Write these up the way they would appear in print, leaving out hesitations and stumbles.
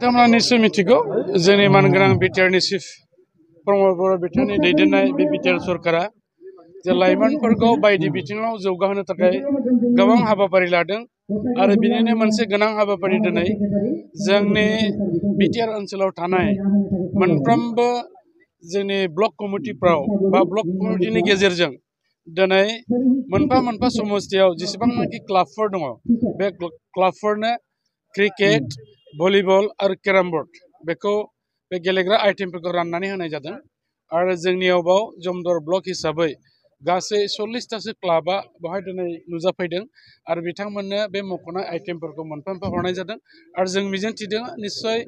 बिथांमोना निश्चय मिथिगौ जोंनि मानगोनां बिटिआरनि चिफ प्रमद बर' बिथांनि दैदेननाय बे बिटिआर सरकारा जे लाइमोनफोरखौ बायदि बिथिङाव जौगाहोनो थाखाय गोबां हाबाफारि लादों आरो बिनिनो मोनसे गोनां हाबाफारि दिनै जोंनि बिटिआर ओनसोलाव थानाय मोनफ्रोमबो जोंनि ब्लक कमिटिफ्राव बा ब्लक कमिटिनि गेजेरजों दिनै मोनफा मोनफा समस्थियाव जेसेबांनाखि क्लाबफोर दङ बे क्लाबफोरनो क्रिकेट भलिबल आरो केराम बर्ड बेखौ बे गेलेग्रा आइटेमफोरखौ राननानै होनाय जादों आरो जोंनियाव जमदर ब्लक हिसाबै गासै 40तासो क्लाबा बेवहाय दिनै नुजाफैदों आरो बिथांमोननो बे मख'नाय आइटेमफोरखौ मोनफा मोनफा हरनाय जादों आरो जों मिजिंथिदों निस्सय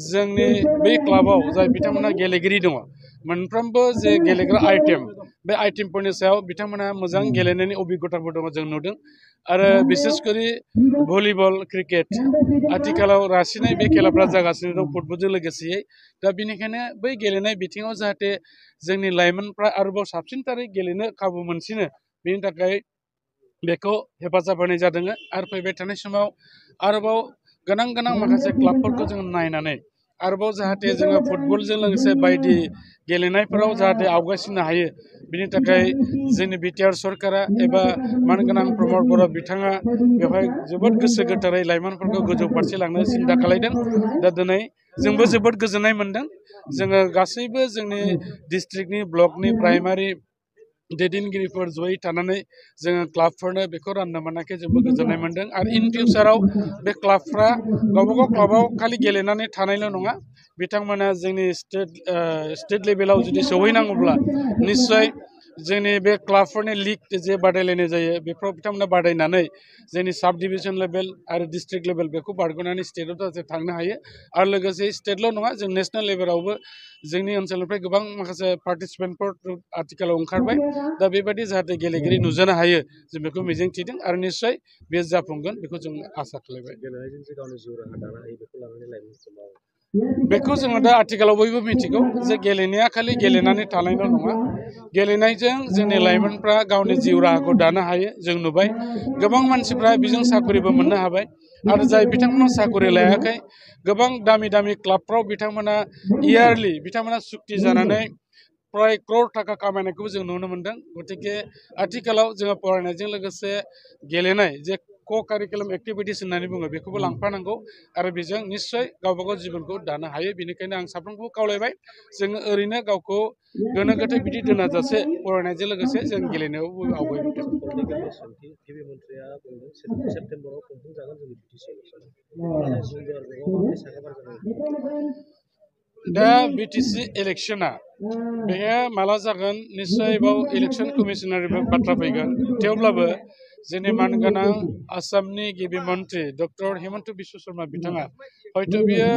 जोंनि बै क्लाबाव जाय बिथांमोनहा गेलेगिरि दङ मोनफ्रोमबो जे गेलेग्रा आइटेम बे आइटेमफोरनि सायाव बिथांमोनहा मोजां गेलेनायनि अभिज्ञताफोर दङ जों नुदों आरो बिसेसकरि भलिबल क्रिकेट आथिखालाव रासिनै बे खेलाफ्रा जागासिनो दं फुटबलजों लोगोसेयै दा बेनिखायनो बै गेलेनाय बिथिङाव जाहाथे जोंनि लाइमोनफ्रा आरोबाव साबसिनथारै गेलेनो खाबु मोनसिनो बेनि थाखाय बेखौ हेफाजाब होनाय जादों आरो फैबाय थानाय समाव आरोबाव गोनां माखासे क्लाबफोरखौ जों नायनानै आरोबाव जाहाथे जोङो फुटबलजों लोगोसे बायदि गेलेनायफोराव जाहाथे आवगायसिननो हायो बिनि थाखाय जोंनि बिटिआर सरकारा एबा मानगोनां प्रमद बर' बिथाङा बेवहाय जोबोद गोसो गोथारै लाइमोनफोरखौ गोजौ फारसे लांनो सिन्था खालायदों दा दिनै जोंबो जोबोद गोजोननाय मोनदों जोङो गासैबो जोंनि डिस्ट्रिक्टनि ब्लकनि प्राइमारि दैदेनगिरिफोर जयै थानानै जोङो क्लाबफोरनो बेखौ राननो मोननायखाय जोंबो गोजोननाय मोनदों आरो इन फिउचाराव बे क्लाबफ्रा गावबागाव क्लाबाव खालि गेलेनानै थानायल' नङा बिथांमोना जोंनि स्टेट लेभेलाव जुदि सौहैनांगौब्ला निस्सय जोंनि बे क्लाबफोरनि लिग जे बादायलायनाय जायो बेफोराव बिथांमोना बादायनानै जोंनि साब डिभिजन लेभेल आरो डिस्ट्रिक्ट लेभेल बेखौ बारग'नानै स्टेटआव जाहाथे थांनो हायो आरो लोगोसे स्टेटल' नङा जों नेसनेल लेभेलावबो जोंनि ओनसोलनिफ्राय गोबां माखासे पार्टिसिपेन्टफोर आथिखालाव ओंखारबाय दा बेबायदि जाहाथे गेलेगिरि नुजानो हायो जों बेखौ मिजिंथिदों आरो निस्सय बे जाफुंगोन बेखौ जों आसा खालामबाय बेखौ जोङो दा आथिखालाव बयबो मिथिगौ जे गेलेनाया खालि गेलेनानै थानायल' नङा गेलेनायजों जोंनि लाइमोनफ्रा गावनि जिउ राहाखौ दानो हायो जों नुबाय गोबां मानसिफ्रा बेजों साख्रिबो मोननो हाबाय आरो जाय बिथांमोना साख्रि लायाखै गोबां दामि क्लाबफ्राव बिथांमोना इयारलि बिथांमोना सुक्ति जानानै प्राय क्रर थाखा खामायनायखौबो जों नुनो मोनदों गतिके आथिखालाव जोङो फरायनायजों लोगोसे गेलेनाय जे कारिकुलाम एक्टिभिटिस होननानै बुङो बेखौबो लांफानांगौ आरो बेजों निस्सय गावबागाव जिबनखौ दानो हायो बेनिखायनो आं साफ्रोमखौबो खावलायबाय जोङो ओरैनो गावखौ गोनो गोथो बिदि दोनाजासे फरायनायजों लोगोसे जों गेलेनायावबो आवगायबोदों दा बिटिसि इलेक्शना बेयो माला जागोन निस्सय बाव इलेक्शन कमिशनारनिबो बाथ्रा फैगोन थेवब्लाबो जोंनि मानगोनां आसामनि गिबि मन्त्रि डक्टर हिमन्त बिश्व शर्मा बिथाङा हयथ' बियो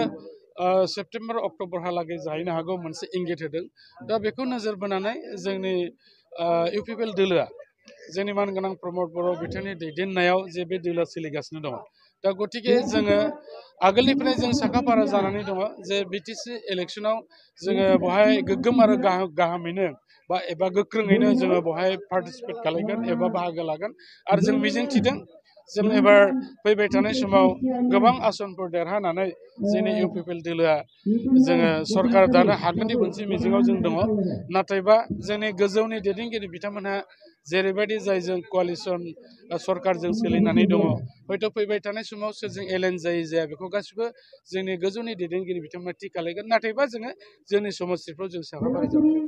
सेप्तेम्बर अक्ट'बरहालागै जाहैनो हागौ मोनसे इंगित होदों दा बेखौ नोजोर बोनानै जोंनि इउपिपिएल दोलोआ जोंनि मानगोनां प्रमद बर' बिथांनि दैदेननायाव जे बे दोलोआ सोलिगासिनो दङ दा गतिके जोङो आगोलनिफ्राय जों साखाफारा जानानै दङ जे बिटिसि इलेक्शनाव जोङो बेवहाय गोग्गोम आरो गाहामैनो एबा गोख्रोङैनो जोङो बेवहाय पार्टिसिपेट खालामगोन एबा बाहागो लागोन आरो जों मिजिंथिदों जों एबार फैबाय थानाय समाव गोबां आसनफोर देरहानानै जोंनि इउपिपिएल दोलोआ जोङो सरकार दानो हागोननि मोनसे मिजिङाव जों दङ नाथायबा जोंनि गोजौनि दैदेनगिरि बिथांमोनहा जेरैबायदि जायजों क'लिसन सरकारजों सोलिनानै दङ हयथ' फैबाय थानाय समाव सोरजों एलायन जाया बेखौ गासिबो जोंनि गोजौनि दैदेनगिरि बिथांमोना थि खालामगोन नाथायबा जोङो जोंनि समस्थिफ्राव जों साखाफारा जागोन